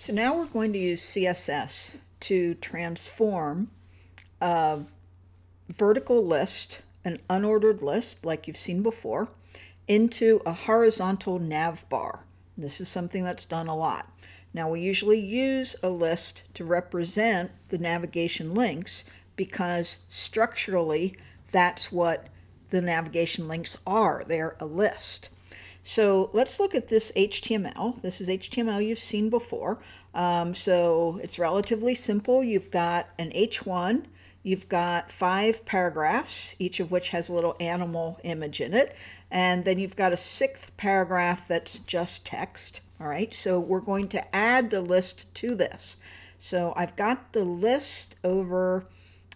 So now we're going to use CSS to transform a vertical list, an unordered list like you've seen before, into a horizontal nav bar. This is something that's done a lot. Now we usually use a list to represent the navigation links because structurally that's what the navigation links are. They're a list. So let's look at this HTML. This is HTML you've seen before. So it's relatively simple. You've got an H1, you've got 5 paragraphs, each of which has a little animal image in it. And then you've got a 6th paragraph that's just text. All right, so we're going to add the list to this. So I've got the list over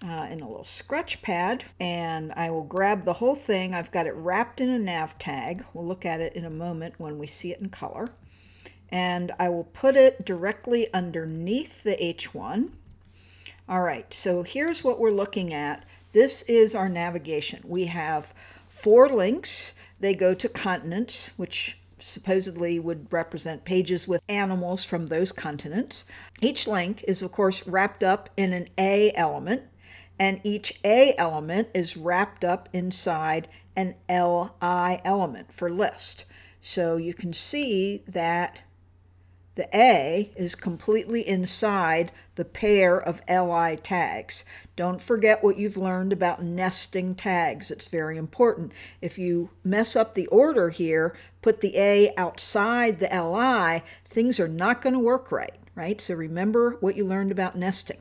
in a little scratch pad, and I will grab the whole thing. I've got it wrapped in a nav tag. We'll look at it in a moment when we see it in color. And I will put it directly underneath the H1. All right, so here's what we're looking at. This is our navigation. We have 4 links. They go to continents, which supposedly would represent pages with animals from those continents. Each link is, of course, wrapped up in an A element, and each A element is wrapped up inside an LI element for list. So you can see that the A is completely inside the pair of LI tags. Don't forget what you've learned about nesting tags. It's very important. If you mess up the order here, put the A outside the LI, things are not going to work right? So remember what you learned about nesting.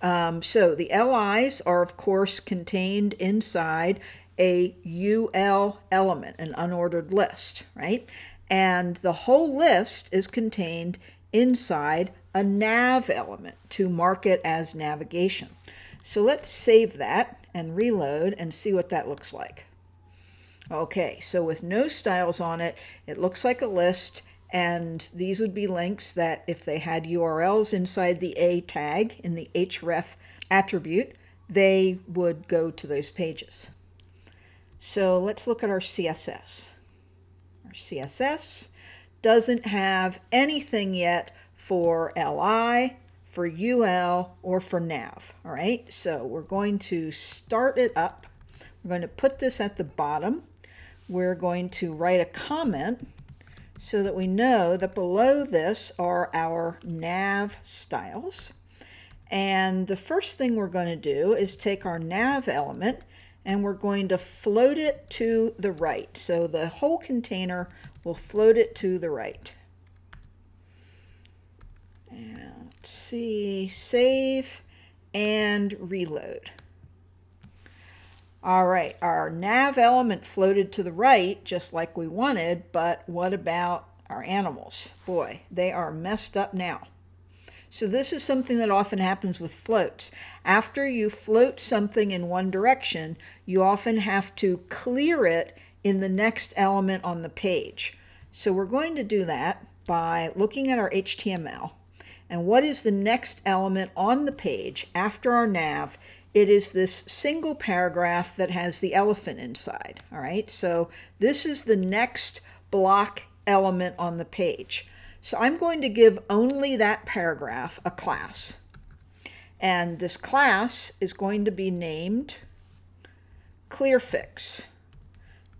So the LIs are, of course, contained inside a UL element, an unordered list, right? And the whole list is contained inside a nav element to mark it as navigation. So let's save that and reload and see what that looks like. Okay, so with no styles on it, it looks like a list, and these would be links that if they had URLs inside the A tag in the href attribute, they would go to those pages. So let's look at our CSS. Our CSS doesn't have anything yet for LI, for UL, or for nav. All right, so we're going to start it up. We're going to put this at the bottom. We're going to write a comment so that we know that below this are our nav styles. And the first thing we're going to do is take our nav element and we're going to float it to the right. So the whole container will float it to the right. And let's see, save and reload. All right, our nav element floated to the right just like we wanted, but what about our animals? Boy, they are messed up now. So this is something that often happens with floats. After you float something in one direction, you often have to clear it in the next element on the page. So we're going to do that by looking at our HTML. And what is the next element on the page after our nav? It is this single paragraph that has the elephant inside. All right, so this is the next block element on the page. So I'm going to give only that paragraph a class. And this class is going to be named ClearFix.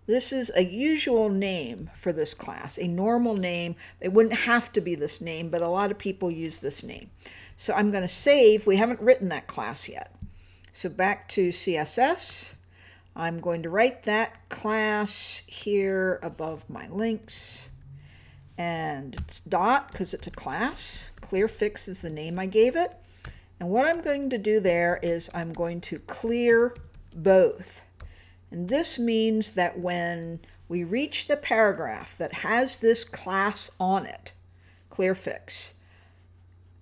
This is a usual name for this class, a normal name. It wouldn't have to be this name, but a lot of people use this name. So I'm going to save. We haven't written that class yet. So back to CSS. I'm going to write that class here above my links. And it's dot because it's a class. ClearFix is the name I gave it. And what I'm going to do there is I'm going to clear both. And this means that when we reach the paragraph that has this class on it, ClearFix,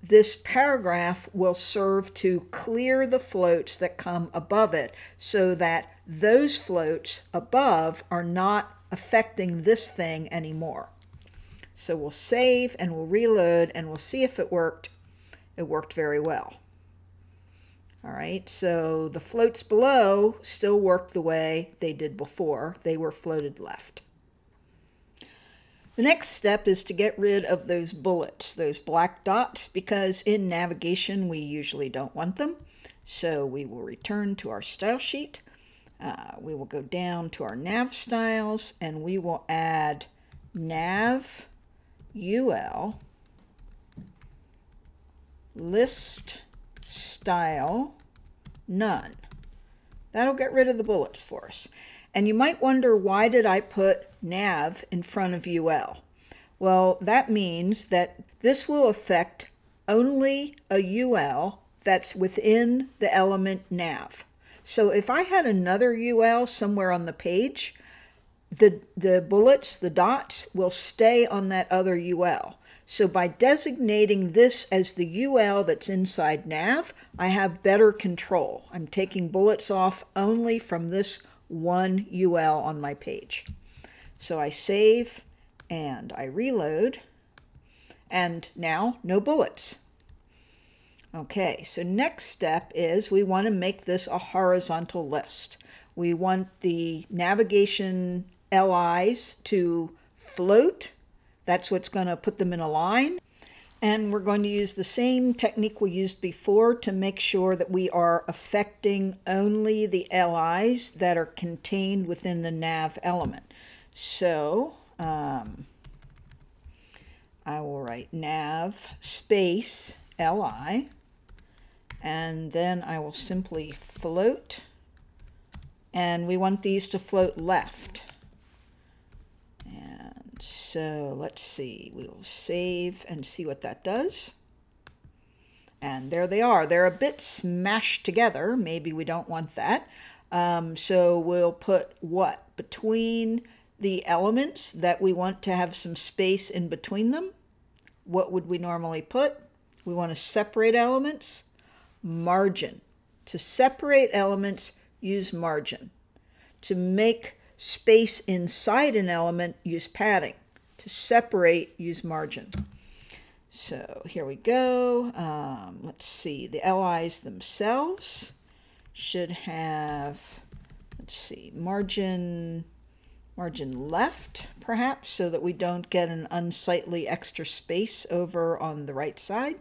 this paragraph will serve to clear the floats that come above it so that those floats above are not affecting this thing anymore. So we'll save and we'll reload and we'll see if it worked. It worked very well. All right, so the floats below still work the way they did before. They were floated left. The next step is to get rid of those bullets, those black dots, because in navigation we usually don't want them. So we will return to our style sheet. We will go down to our nav styles and we will add nav UL list style none. That'll get rid of the bullets for us. And you might wonder, why did I put nav in front of UL? Well, that means that this will affect only a UL that's within the element nav. So if I had another UL somewhere on the page, the bullets, the dots, will stay on that other UL. So by designating this as the UL that's inside nav, I have better control. I'm taking bullets off only from this one UL on my page. So I save and I reload, and now no bullets. Okay, so next step is we want to make this a horizontal list. We want the navigation LIs to float. That's what's going to put them in a line. And we're going to use the same technique we used before to make sure that we are affecting only the LIs that are contained within the nav element. So I will write nav space LI, and then I will simply float, and we want these to float left. So let's see, we will save and see what that does. And there they are. They're a bit smashed together. Maybe we don't want that. So we'll put what? Between the elements that we want to have some space in between them. What would we normally put? We want to separate elements. Margin. To separate elements, use margin. To make space inside an element, use padding. To separate, use margin. So here we go. Let's see, the LIs themselves should have, let's see, margin left perhaps, so that we don't get an unsightly extra space over on the right side.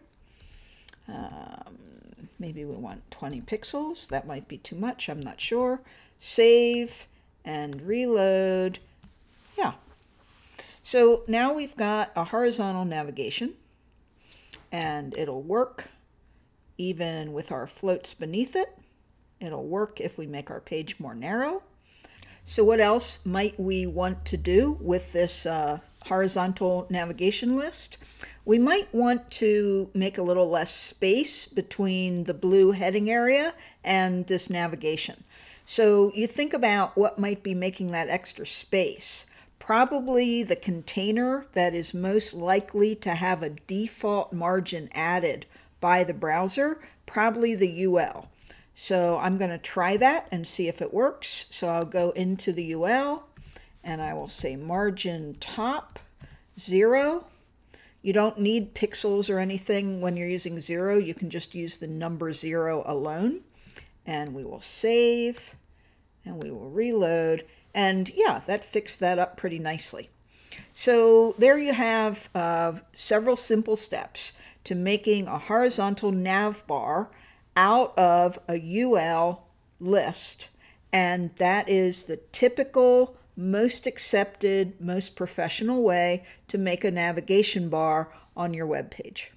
Maybe we want 20 pixels. That might be too much, I'm not sure. Save and reload. Yeah. So now we've got a horizontal navigation, and it'll work even with our floats beneath it. It'll work if we make our page more narrow. So what else might we want to do with this horizontal navigation list? We might want to make a little less space between the blue heading area and this navigation. So you think about what might be making that extra space. Probably the container that is most likely to have a default margin added by the browser, probably the UL. So I'm going to try that and see if it works. So I'll go into the UL and I will say margin top 0. You don't need pixels or anything when you're using 0. You can just use the number 0 alone. And we will save and we will reload. And yeah, that fixed that up pretty nicely. So there you have several simple steps to making a horizontal nav bar out of a UL list. And that is the typical, most accepted, most professional way to make a navigation bar on your web page.